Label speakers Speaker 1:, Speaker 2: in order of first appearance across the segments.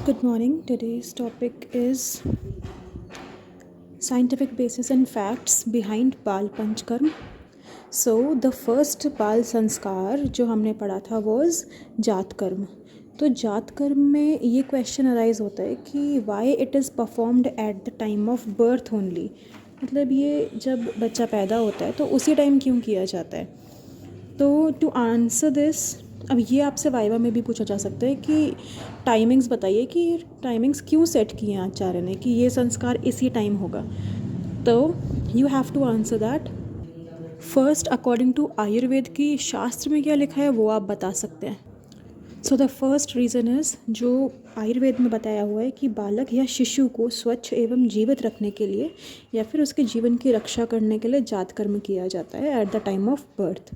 Speaker 1: Good morning. Today's topic is scientific basis and facts behind बाल panchakarma. So the first बाल संस्कार जो हमने पढ़ा था was जात कर्म. तो जात कर्म में ये क्वेश्चन अराइज होता है कि why it is performed eight the time of birth only. मतलब ये जब बच्चा पैदा होता है तो उसी टाइम क्यों किया जाता है. तो टू आंसर दिस, अब ये आपसे वाइवा में भी पूछा जा सकता है कि टाइमिंग्स बताइए कि टाइमिंग्स क्यों सेट किए हैं आचार्य ने कि ये संस्कार इसी टाइम होगा. तो you have to answer that. First, according to Ayurveda की शास्त्र में क्या लिखा है वो आप बता सकते हैं. So the first reason is जो आयुर्वेद में बताया हुआ है कि बालक या शिशु को स्वच्छ एवं जीवित रखने के लिए या फिर उसके जीवन की रक्षा करने के लिए जात कर्म किया जाता है eight the time of birth.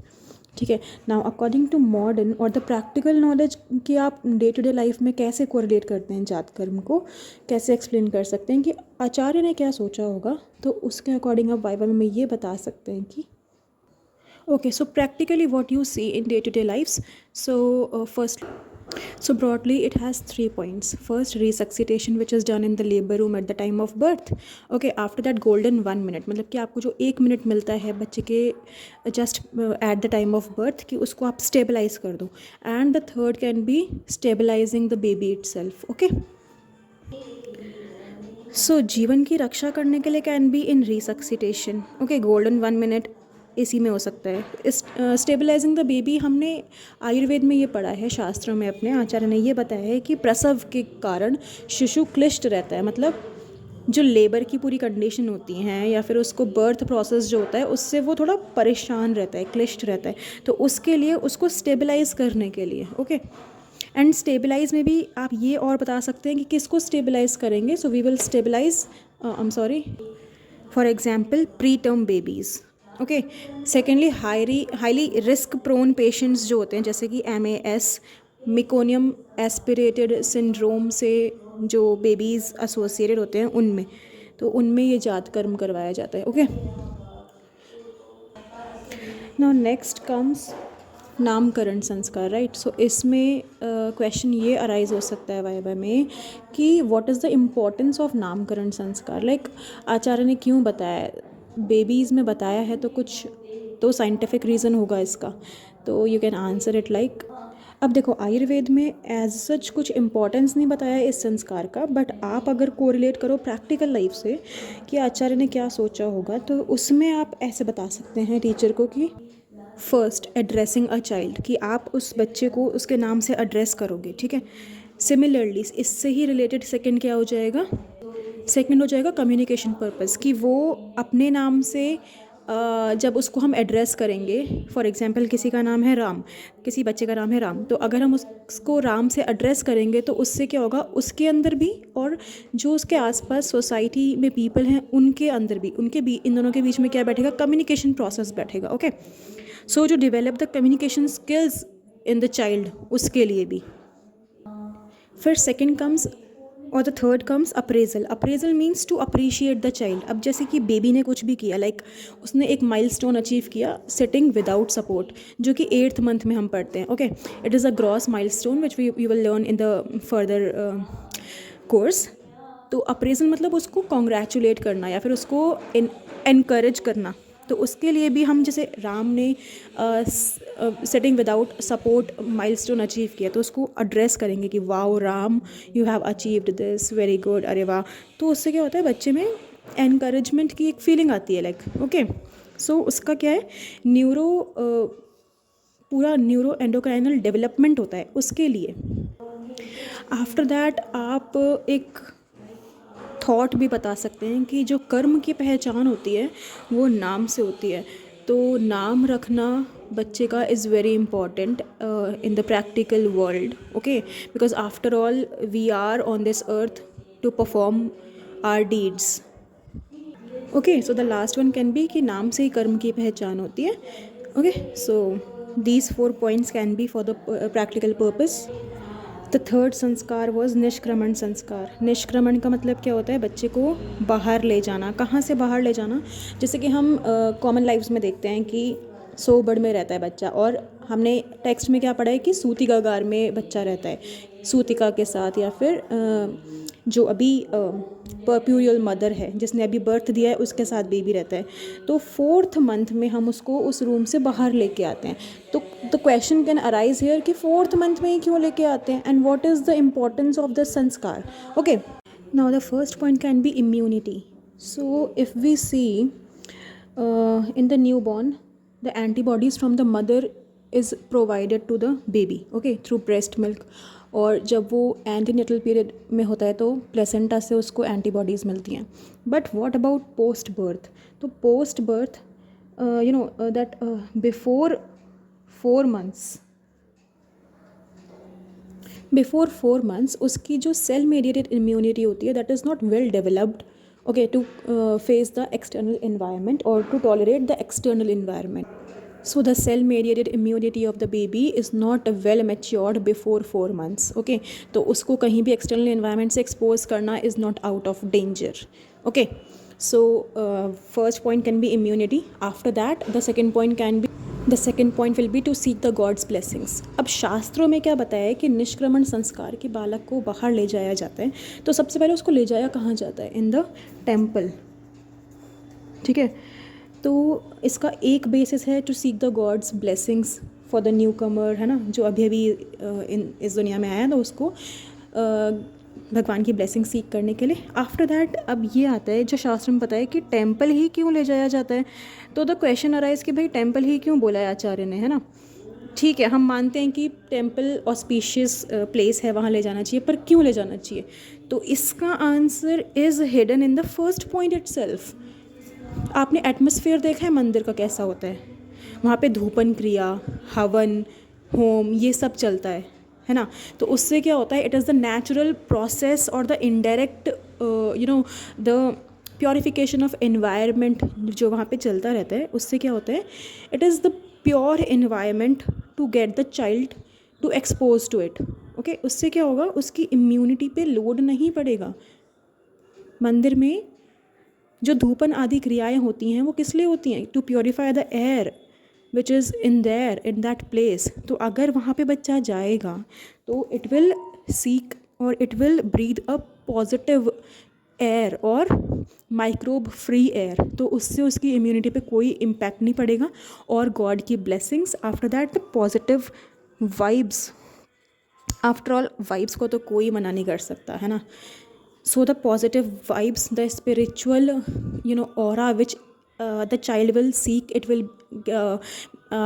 Speaker 1: ठीक है. नाउ अकॉर्डिंग टू मॉडर्न और द प्रैक्टिकल नॉलेज कि आप डे टू डे लाइफ में कैसे कोरिलेट करते हैं जात कर्म को, कैसे एक्सप्लेन कर सकते हैं कि आचार्य ने क्या सोचा होगा, तो उसके अकॉर्डिंग आप वाइवा में ये बता सकते हैं कि okay, so practically what you see in day-to-day lives. So broadly it has 3 points. First, resuscitation which is done in the labor room at the time of birth. Okay, after that golden 1 minute, मतलब कि आपको जो 1 minute मिलता है बच्चे के just at the time of birth कि उसको आप stabilize कर दो. And the third can be stabilizing the baby itself. Okay. सो जीवन की रक्षा करने के लिए can be in resuscitation. Okay, golden 1 minute इसी में हो सकता है. स्टेबलाइजिंग द बेबी हमने आयुर्वेद में ये पढ़ा है, शास्त्रों में अपने आचार्य ने ये बताया है कि प्रसव के कारण शिशु क्लिष्ट रहता है. मतलब जो लेबर की पूरी कंडीशन होती हैं या फिर उसको बर्थ प्रोसेस जो होता है उससे वो थोड़ा परेशान रहता है, क्लिष्ट रहता है. तो उसके लिए उसको स्टेबलाइज करने के लिए. ओके. एंड स्टेबलाइज में भी आप ये और बता सकते हैं कि किसको स्टेबलाइज करेंगे. So we will stabilise, I am sorry, for example preterm babies. Okay. Secondly, highly risk prone patients जो होते हैं जैसे कि MAS, मिकोनियम एस्पिरेटेड सिंड्रोम से जो बेबीज़ एसोसिएटेड होते हैं उनमें, तो उनमें ये जात कर्म करवाया जाता है. ओके. नाउ नेक्स्ट कम्स नामकरण संस्कार. राइट. सो इसमें क्वेश्चन ये अराइज हो सकता है वाइवा में कि what is the importance of नामकरण संस्कार. लाइक आचार्य ने क्यों बताया, बेबीज़ में बताया है तो कुछ तो साइंटिफिक रीज़न होगा इसका. तो you can answer it like, अब देखो आयुर्वेद में एज सच कुछ इम्पोर्टेंस नहीं बताया है इस संस्कार का, बट आप अगर कोरिलेट करो प्रैक्टिकल लाइफ से कि आचार्य ने क्या सोचा होगा, तो उसमें आप ऐसे बता सकते हैं टीचर को कि फर्स्ट, एड्रेसिंग अ चाइल्ड, कि आप उस बच्चे को उसके नाम से एड्रेस करोगे. ठीक है. सिमिलरली इससे ही रिलेटेड सेकंड क्या हो जाएगा, सेकंड हो जाएगा कम्युनिकेशन पर्पस, कि वो अपने नाम से जब उसको हम एड्रेस करेंगे, फॉर एग्जांपल किसी का नाम है राम, किसी बच्चे का नाम है राम, तो अगर हम उसको राम से एड्रेस करेंगे तो उससे क्या होगा, उसके अंदर भी और जो उसके आसपास सोसाइटी में पीपल हैं उनके अंदर भी, इन दोनों के बीच में क्या बैठेगा, कम्युनिकेशन प्रोसेस बैठेगा. ओके. सो जो develop the communication skills in the child, उसके लिए भी. फिर सेकेंड कम्स और the third comes appraisal. Appraisal means to appreciate the child. अब जैसे कि बेबी ने कुछ भी किया, लाइक उसने एक माइलस्टोन अचीव किया, सिटिंग विदाउट सपोर्ट, जो कि 8th मंथ में हम पढ़ते हैं. Okay. It is a gross milestone which we will learn in the further course. तो अप्रेजल मतलब उसको कॉन्ग्रेचुलेट करना या फिर उसको इनकरेज करना. तो उसके लिए भी हम, जैसे राम ने setting without support milestone achieve किया, तो उसको एड्रेस करेंगे कि wow Ram, you have achieved this, very good, अरे वाह. तो उससे क्या होता है, बच्चे में एनकरेजमेंट की एक फीलिंग आती है, लाइक. ओके. सो उसका क्या है, पूरा न्यूरो एंडोक्राइनल डेवलपमेंट होता है उसके लिए. आफ्टर दैट आप एक थॉट भी बता सकते हैं कि जो कर्म की पहचान होती है वो नाम से होती है. तो नाम रखना बच्चे का is very important in the practical world. Okay. Because after all we are on this earth to perform our deeds. Okay. So the last one can be कि नाम से ही कर्म की पहचान होती है. Okay. So these 4 points can be for the practical purpose. The third sanskar was nishkraman sanskar. निष्क्रमण का मतलब क्या होता है, बच्चे को बाहर ले जाना. कहाँ से बाहर ले जाना, जैसे कि हम कॉमन लाइफ्स में देखते हैं कि सोबड़ में रहता है बच्चा, और हमने टेक्स्ट में क्या पढ़ा है कि सूती गागार में बच्चा रहता है. सूतिका के साथ, या फिर जो अभी पर्प्यूरियल मदर है जिसने अभी बर्थ दिया है उसके साथ बेबी रहता है। तो 4th मंथ में हम उसको उस रूम से बाहर लेके आते हैं। तो the question can arise here कि 4th मंथ में ही क्यों लेके आते हैं, and what is the importance of the sanskar. Okay, now the first point can be immunity. So if we see in the newborn, the antibodies from the mother is provided to the baby, okay, through breast milk. और जब वो antenatal period में होता है तो placenta से उसको antibodies मिलती हैं. But what about post birth? तो post birth you know that before 4 months उसकी जो सेल मेडिएटेड इम्यूनिटी होती है that is not well developed, okay, to face the external environment or to tolerate the external environment. So the cell mediated immunity of the baby is not well matured before 4 months, okay. तो उसको कहीं भी external environment से expose करना is not out of danger, okay. So first point can be immunity. After that the second point will be to seek the God's blessings. अब शास्त्रों में क्या बताया है कि निष्क्रमण संस्कार के बालक को बाहर ले जाया जाता है. तो सबसे पहले उसको ले जाया कहाँ जाता है? इन द टेम्पल, ठीक है. तो इसका एक बेसिस है to seek the god's blessings for the newcomer, है ना, जो अभी अभी इस दुनिया में आया, तो उसको भगवान की ब्लेसिंग सीख करने के लिए. आफ्टर दैट अब ये आता है जो शास्त्र में पता है कि टेम्पल ही क्यों ले जाया जाता है. तो द क्वेश्चन अराइज कि भाई टेम्पल ही क्यों बोला है आचार्य ने, है ना. ठीक है, हम मानते हैं कि टेम्पल ऑस्पिशियस प्लेस है, वहाँ ले जाना चाहिए, पर क्यों ले जाना चाहिए? तो इसका answer is hidden in the first point itself. आपने एटमॉस्फेयर देखा है मंदिर का कैसा होता है? वहाँ पे धूपन क्रिया, हवन, होम, ये सब चलता है ना. तो उससे क्या होता है? It is the natural process और the indirect the purification of environment जो वहाँ पे चलता रहता है. उससे क्या होता है? It is the pure environment to get the child to expose to it, okay. उससे क्या होगा? उसकी इम्यूनिटी पे लोड नहीं पड़ेगा. मंदिर में जो धूपन आदि क्रियाएं होती हैं वो किस लिए होती हैं? To purify the air which is in that place. तो अगर वहाँ पे बच्चा जाएगा तो इट विल सीक और it will breathe a positive air और माइक्रोब फ्री एयर. तो उससे उसकी इम्यूनिटी पे कोई इम्पैक्ट नहीं पड़ेगा. और गॉड की blessings, after that the positive vibes. After all vibes को तो कोई मना नहीं कर सकता, है ना. So the positive vibes, the spiritual, aura which the child will seek, it will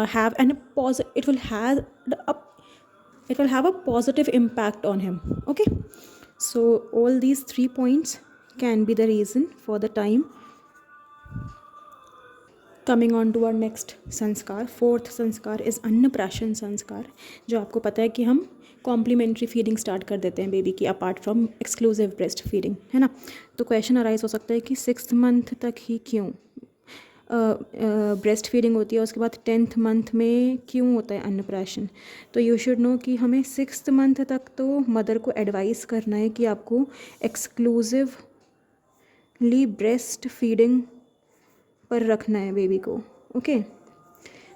Speaker 1: have it will have a positive impact on him. Okay, so all these 3 points can be the reason for the time. Coming on to our next sanskar, 4th संस्कार is अन्नप्राशन संस्कार. जो आपको पता है कि हम complementary feeding start कर देते हैं बेबी की, apart from exclusive breast feeding, है ना. तो क्वेश्चन अराइज हो सकता है कि 6th मंथ तक ही क्यों ब्रेस्ट फीडिंग होती है, उसके बाद 10th मंथ में क्यों होता है अन्नप्राशन. तो यू शुड नो कि हमें 6th मंथ तक तो मदर को एडवाइस करना है कि आपको एक्सक्लूसिवली ब्रेस्ट फीडिंग पर रखना है बेबी को, ओके.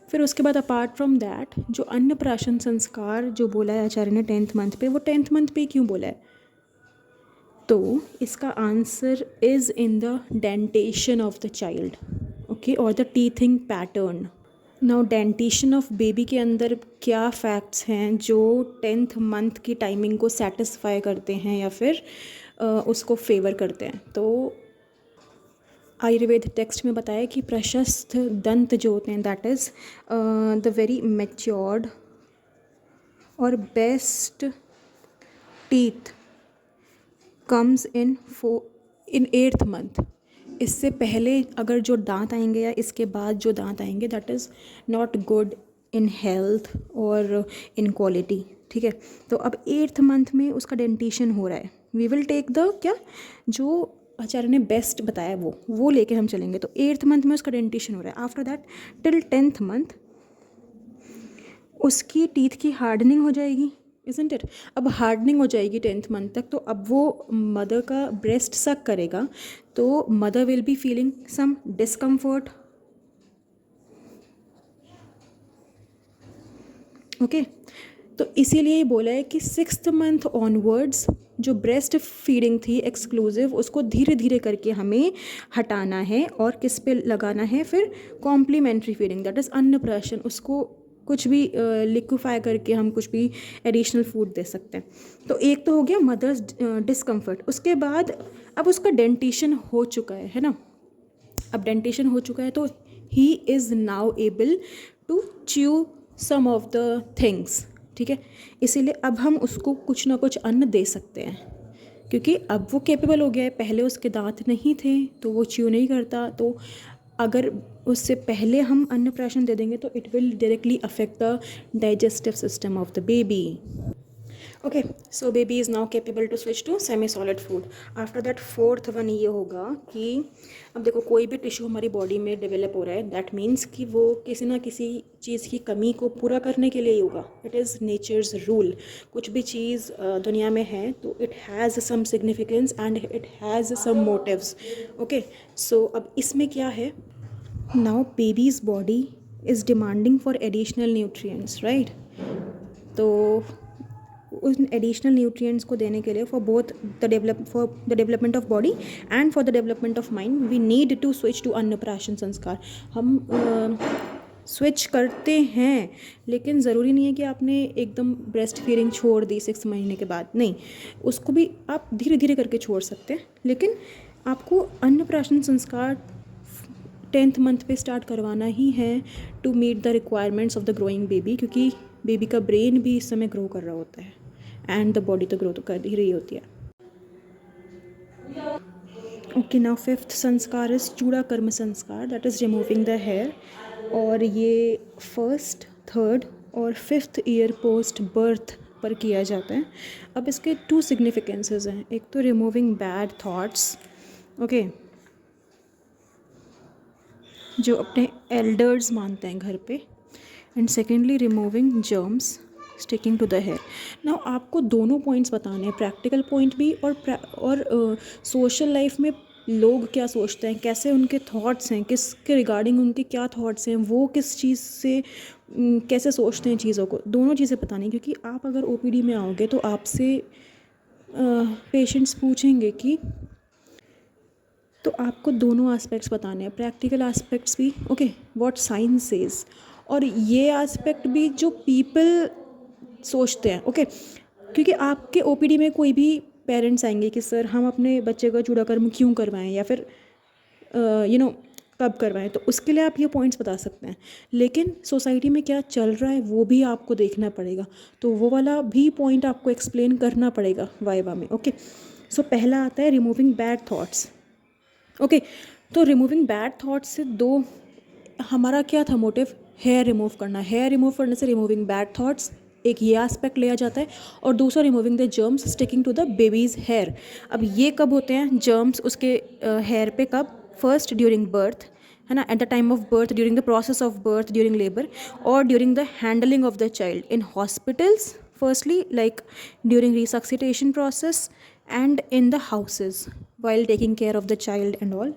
Speaker 1: फिर उसके बाद अपार्ट फ्रॉम दैट जो अन्नप्राशन संस्कार जो बोला है आचार्य ने 10th मंथ पे, वो 10th मंथ पे क्यों बोला है? तो इसका answer is in the dentation of the child, okay, और the teething pattern. Now dentation of baby के अंदर क्या फैक्ट्स हैं जो 10th मंथ की टाइमिंग को सेटिस्फाई करते हैं या फिर उसको फेवर करते हैं? तो आयुर्वेद टेक्स्ट में बताया कि प्रशस्त दंत जो होते हैं that is the very matured और best teeth comes in 8th month. इससे पहले अगर जो दांत आएंगे या इसके बाद जो दांत आएंगे that is not good in health और इन क्वालिटी, ठीक है. तो अब 8th मंथ में उसका डेंटिशन हो रहा है. वी विल टेक द क्या जो आचार्य ने बेस्ट बताया वो लेके हम चलेंगे. तो 8th मंथ में उसका डेंटिशन हो रहा है. After that till 10th month उसकी टीथ की हार्डनिंग हो जाएगी, इज़न्ट इट. अब हार्डनिंग हो जाएगी 10th मंथ तक. तो अब वो मदर का ब्रेस्ट सक करेगा तो mother will be feeling some discomfort, okay. तो इसीलिए बोला है कि 6th मंथ ऑनवर्ड्स जो ब्रेस्ट फीडिंग थी एक्सक्लूसिव, उसको धीरे धीरे करके हमें हटाना है और किस पे लगाना है फिर, कॉम्प्लीमेंट्री फीडिंग, दैट इज़ अन्नप्राशन। उसको कुछ भी लिक्विफाई करके हम कुछ भी एडिशनल फूड दे सकते हैं। तो एक तो हो गया मदर्स डिस्कम्फर्ट। उसके बाद अब उसका डेंटिशन हो चुका है ना, अब डेंटेशन हो चुका है तो he is now able to chew some of the things, ठीक है। इसीलिए अब हम उसको कुछ ना कुछ अन्न दे सकते हैं, क्योंकि अब वो कैपेबल हो गया है। पहले उसके दांत नहीं थे तो वो च्यू नहीं करता, तो अगर उससे पहले हम अन्नप्राशन दे देंगे तो it will directly affect the digestive system of the baby. Okay, so baby is now capable to switch to semi solid food. After that 4th one ये होगा कि अब देखो कोई भी टिश्यू हमारी बॉडी में डेवलप हो रहा है, दैट मीन्स कि वो किसी ना किसी चीज़ की कमी को पूरा करने के लिए ही होगा। It is nature's rule. कुछ भी चीज़ दुनिया में है तो it has some significance and it has some motives. Okay, so अब इसमें क्या है, now baby's body is demanding for additional nutrients, right. तो उन एडिशनल न्यूट्रिएंट्स को देने के लिए for the development of body and for the development of mind we need to switch to annaprashan sanskar. हम स्विच करते हैं, लेकिन ज़रूरी नहीं है कि आपने एकदम ब्रेस्ट फीडिंग छोड़ दी 6 महीने के बाद, नहीं, उसको भी आप धीरे धीरे करके छोड़ सकते हैं। लेकिन आपको अन्नप्राशन संस्कार 10th मंथ पे स्टार्ट करवाना ही है to meet the requirements of the growing baby, क्योंकि बेबी का ब्रेन भी इस समय ग्रो कर रहा होता है एंड द बॉडी तो ग्रो तो कर ही रही होती है। ओके, नाउ 5th संस्कार is chuda karma sanskar, that is removing the hair. और ये 1st, 3rd और 5th ईयर पोस्ट बर्थ पर किया जाता है। अब इसके 2 सिग्निफिकेंसेस हैं, एक तो रिमूविंग बैड थॉट्स, ओके, जो अपने एल्डर्स मानते हैं घर पे, and secondly removing germs sticking to the hair. Now आपको दोनों पॉइंट्स बताने हैं, प्रैक्टिकल पॉइंट भी और सोशल लाइफ में लोग क्या सोचते हैं, कैसे उनके थॉट्स हैं, किसके रिगार्डिंग उनके क्या थॉट्स हैं, वो किस चीज़ से कैसे सोचते हैं चीज़ों को, दोनों चीज़ें बतानी। क्योंकि आप अगर ओपीडी में आओगे तो आपसे पेशेंट्स पूछेंगे कि, तो आपको दोनों एस्पेक्ट्स बताने हैं, प्रैक्टिकल एस्पेक्ट्स भी, ओके, व्हाट साइंस सेज, और ये एस्पेक्ट भी जो पीपल सोचते हैं, ओके। क्योंकि आपके ओपीडी में कोई भी पेरेंट्स आएंगे कि सर हम अपने बच्चे का चूड़ा कर्म क्यों करवाएं, या फिर कब करवाएं, तो उसके लिए आप ये पॉइंट्स बता सकते हैं। लेकिन सोसाइटी में क्या चल रहा है वो भी आपको देखना पड़ेगा, तो वो वाला भी पॉइंट आपको एक्सप्लेन करना पड़ेगा वाइवा में, ओके। सो पहला आता है रिमूविंग बैड थॉट्स, ओके। तो रिमूविंग बैड थॉट्स से दो, हमारा क्या था मोटिव, हेयर रिमूव करना। हेयर रिमूव करने से रिमूविंग बैड थॉट्स एक ये एस्पेक्ट लिया जाता है, और दूसरा removing the germs sticking to the baby's hair. अब ये कब होते हैं जर्म्स उसके हेयर पे, कब, फर्स्ट ड्यूरिंग बर्थ, है ना, at the time of birth, during the process of birth, during labour, और during the handling of the child in hospitals, firstly like during resuscitation process, and in the houses while taking care of the child and all.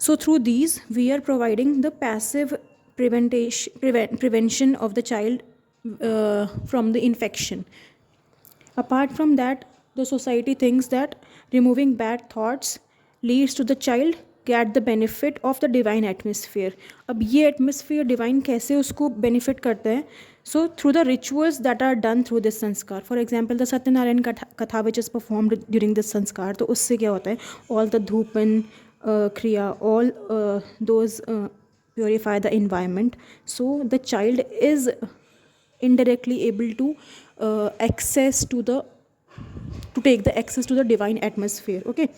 Speaker 1: So through these we are providing the passive prevention of the child from the infection. Apart from that, the society thinks that removing bad thoughts leads to the child get the benefit of the divine atmosphere. अब ये atmosphere divine कैसे उसको benefit करते हैं, so through the rituals that are done through this sanskar. For example, the Satyanarayan katha which is performed during this sanskar, तो उससे क्या होता है, all the dhupan kriya, all those purify the environment, so the child is indirectly able to take the access to the divine atmosphere, okay.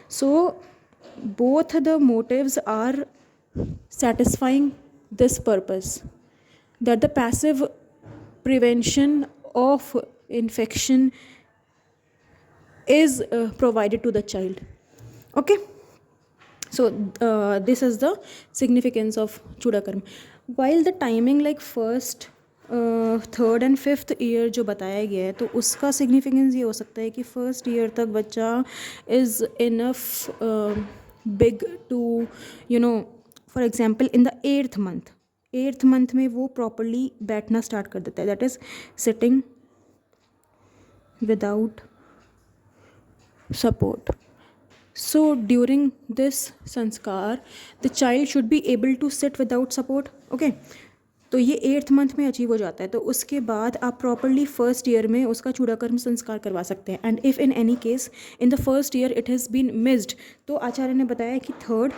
Speaker 1: So both the motives are satisfying this purpose, that the passive prevention of infection is provided to the child, okay. So this is the significance of chudakarm. While the timing like 1st, 3rd and 5th year जो बताया गया है, तो उसका significance ये हो सकता है कि 1st ईयर तक बच्चा is enough big to for example in the 8th month में वो प्रॉपरली बैठना स्टार्ट कर देता है, that is sitting without support. So during this sanskar, the child should be able to sit without support. Okay, तो ये 8th month में achieve हो जाता है. तो उसके बाद आप प्रॉपरली फर्स्ट ईयर में उसका चूड़ाकर्म संस्कार करवा सकते हैं. And if in any case in the first year it has been missed, तो आचार्य ने बताया कि 3rd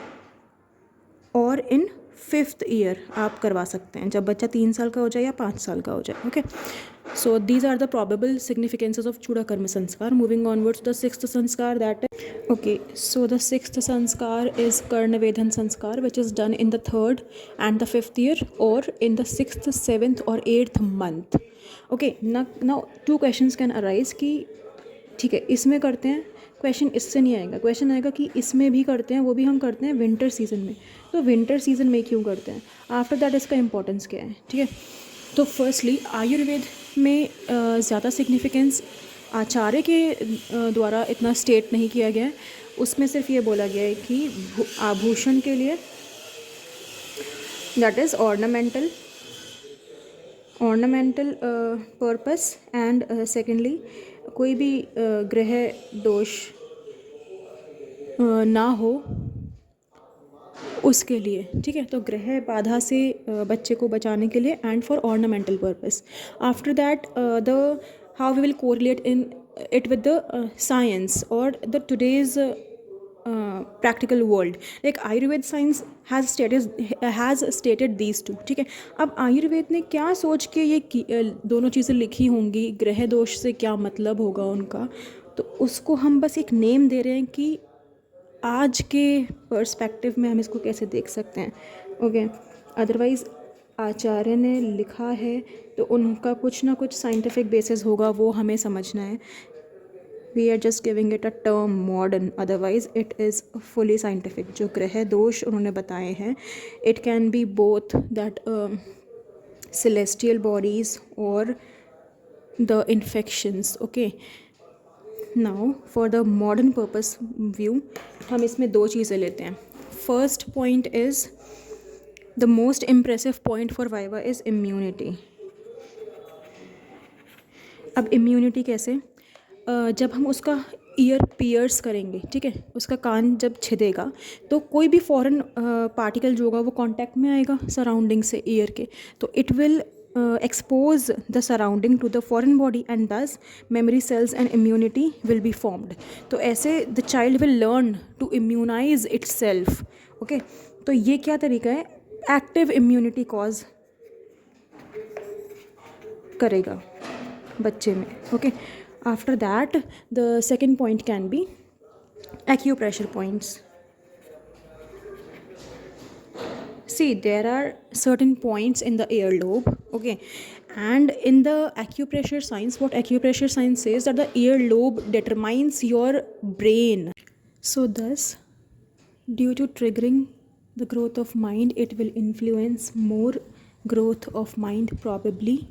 Speaker 1: और इन 5th ईयर आप करवा सकते हैं, जब बच्चा 3 साल का हो जाए या 5 साल का हो जाए. Okay, so these are the probable significances of chuda karma sanskar. Moving onwards to the 6th sanskar, that is, okay, so the 6th sanskar is karna vedhan sanskar, which is done in the 3rd and the 5th year, or in the 6th, 7th or 8th month. Okay, now two questions can arise कि ठीक है इसमें करते हैं, question इससे नहीं आएगा, question आएगा कि इसमें भी करते हैं, वो भी हम करते हैं विंटर सीजन में. तो विंटर सीजन में क्यों करते हैं, आफ्टर दैट इसका इंपॉर्टेंस क्या है. ठीक है, तो फर्स्टली आयुर्वेद में ज़्यादा सिग्निफिकेंस आचार्य के द्वारा इतना स्टेट नहीं किया गया है. उसमें सिर्फ ये बोला गया है कि आभूषण के लिए, that is ornamental purpose, and secondly कोई भी ग्रह दोष ना हो उसके लिए. ठीक है, तो ग्रह बाधा से बच्चे को बचाने के लिए and for ornamental purpose. After that the how we will correlate in it with the science और the today's practical world, like Ayurved science has stated these two. ठीक है, अब आयुर्वेद ने क्या सोच के ये दोनों चीज़ें लिखी होंगी, ग्रह दोष से क्या मतलब होगा उनका, तो उसको हम बस एक नेम दे रहे हैं कि आज के पर्सपेक्टिव में हम इसको कैसे देख सकते हैं. ओके, अदरवाइज़ आचार्य ने लिखा है तो उनका कुछ ना कुछ साइंटिफिक बेसिस होगा, वो हमें समझना है. We are just giving it a term modern, otherwise it is fully scientific. जो ग्रह दोष उन्होंने बताए हैं, it can be both that celestial bodies or the infections. Okay, now for the modern purpose view हम इसमें दो चीज़ें लेते हैं. First point is the most impressive point for Viva is immunity. अब immunity कैसे, जब हम उसका ईयर पियर्स करेंगे, ठीक है, उसका कान जब छिदेगा तो कोई भी फॉरेन पार्टिकल जो होगा वो कांटेक्ट में आएगा सराउंडिंग से ईयर के, तो it will expose the surrounding to the foreign body and thus memory cells and immunity will be formed. तो ऐसे the child will learn to immunize itself. Okay, तो ये क्या तरीका है, एक्टिव इम्यूनिटी कॉज करेगा बच्चे में. Okay, after that the second point can be acupressure points. See, there are certain points in the earlobe, okay, and in the acupressure science, what acupressure science says that the earlobe determines your brain. So thus, due to triggering the growth of mind, it will influence more growth of mind probably,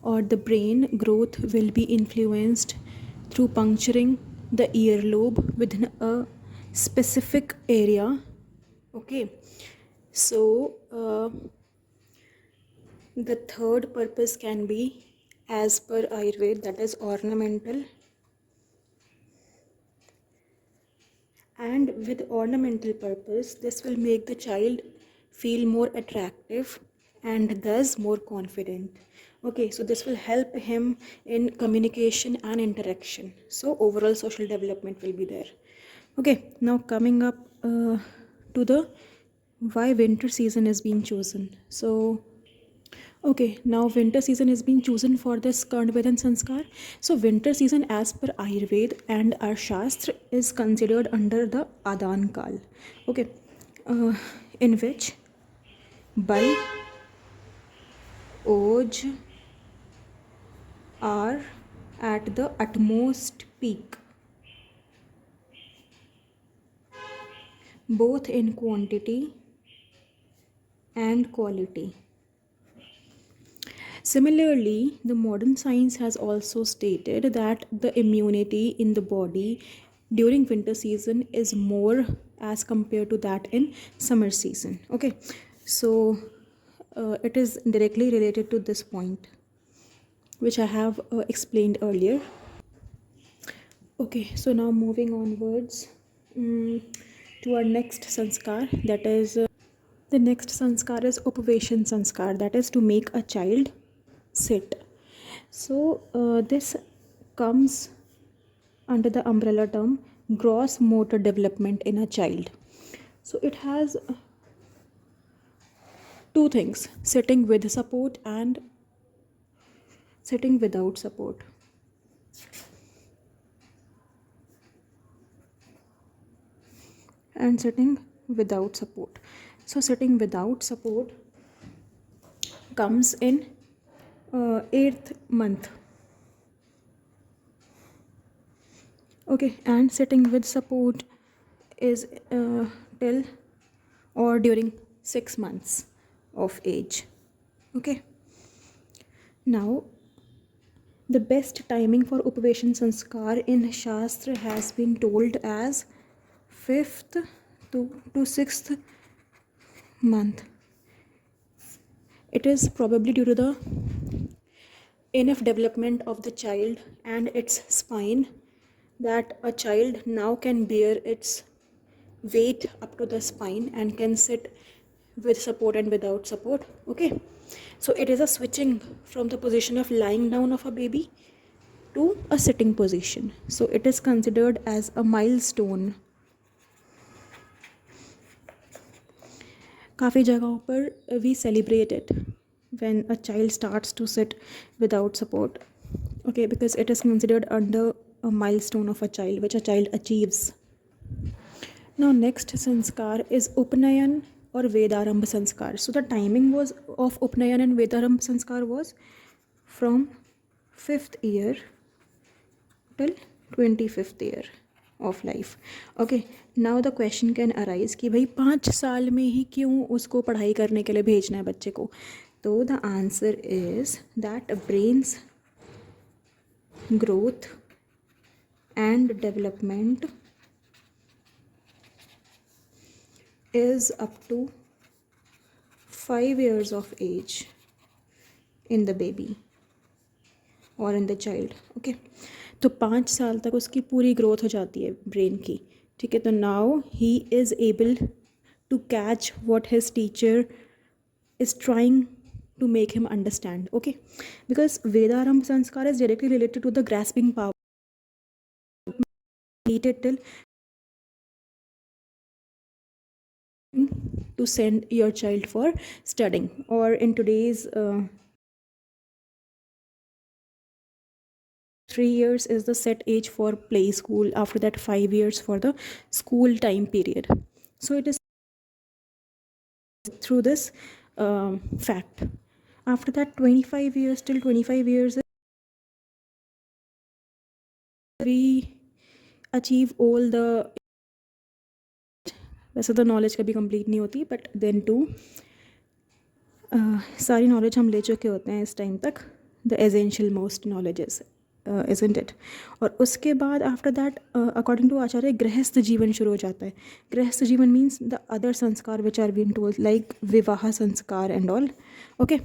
Speaker 1: or the brain growth will be influenced through puncturing the earlobe within a specific area. Okay, so the third purpose can be, as per Ayurveda, that is ornamental, and with ornamental purpose this will make the child feel more attractive and thus more confident. Okay, so this will help him in communication and interaction, so overall social development will be there. Okay, now coming up to the why winter season is being chosen. So okay, now winter season is being chosen for this Karna Vedhan Sanskar. So winter season as per Ayurveda and our Shastra is considered under the Adan Kal. Okay, in which Bal, Oj are at the utmost peak, both in quantity and quality. Similarly, the modern science has also stated that the immunity in the body during winter season is more as compared to that in summer season. Okay, so it is directly related to this point which I have explained earlier. Okay, so now moving onwards to our next sanskar, that is the next sanskar is upaveshan sanskar, that is to make a child sit. So this comes under the umbrella term gross motor development in a child. So it has two things: sitting with support and sitting without support. And sitting without support. So sitting without support comes in 8th month. Okay, and sitting with support is till or during 6 months of age. Okay, now the best timing for upaveshan sanskar in shastra has been told as 5th to 6th month. It is probably due to the enough development of the child and its spine that a child now can bear its weight up to the spine and can sit with support and without support. Okay, so it is a switching from the position of lying down of a baby to a sitting position. So it is considered as a milestone. काफ़ी जगहों पर we celebrate it when a child starts to sit without support. Okay, because it is considered under a milestone of a child which a child achieves. Now next sanskar is Upnayan or Vedarambha sanskar. So the timing was of Upnayan and Vedarambha sanskar was from 5th year till 25th year of life. Okay, now the question can arise कि भाई 5 साल में ही क्यों उसको पढ़ाई करने के लिए भेजना है बच्चे को. तो the answer is that brain's growth and development is up to 5 years of age in the baby or in the child. Okay, तो 5 साल तक उसकी पूरी ग्रोथ हो जाती है ब्रेन की. ठीक है, तो now he is able to catch what his teacher is trying to make him understand. Okay, because Vedarambha sanskar is directly related to the grasping power needed till to send your child for studying, or in today's 3 years is the set age for play school, after that 5 years for the school time period. So it is through this fact. After that 25 years till 25 years we achieve all the, वैसे तो knowledge कभी complete नहीं होती, but then to सारी knowledge हम ले चुके होते हैं इस टाइम तक, the essential most knowledges, isn't it. और उसके बाद आफ्टर दैट अकॉर्डिंग टू आचार्य गृहस्थ जीवन शुरू हो जाता है. गृहस्थ जीवन means the other sanskar which are been told like vivah sanskar and all. Okay,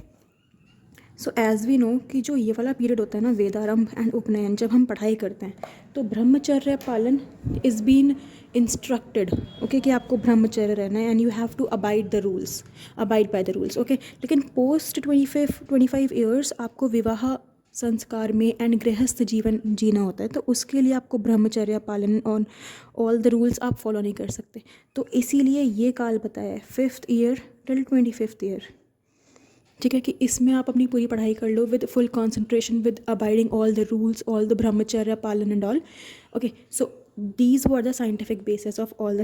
Speaker 1: so as we know कि जो ये वाला पीरियड होता है ना, वेदारंभ एंड उपनयन, जब हम पढ़ाई करते हैं तो ब्रह्मचर्य पालन इज़ बीन इंस्ट्रक्टेड. ओके, कि आपको ब्रह्मचर्य रहना है and you have to abide the rules, abide by the rules. Okay, लेकिन पोस्ट 25 ईयर्स आपको विवाह संस्कार में एंड गृहस्थ जीवन जीना होता है, तो उसके लिए आपको ब्रह्मचर्य पालन ऑन ऑल द रूल्स आप फॉलो नहीं कर सकते. तो इसीलिए ये काल बताया है 5th year till 25th year. ठीक है, कि इसमें आप अपनी पूरी पढ़ाई कर लो with full concentration, with abiding all the rules, all the brahmacharya पालन and all. Okay, so these were the scientific basis of all the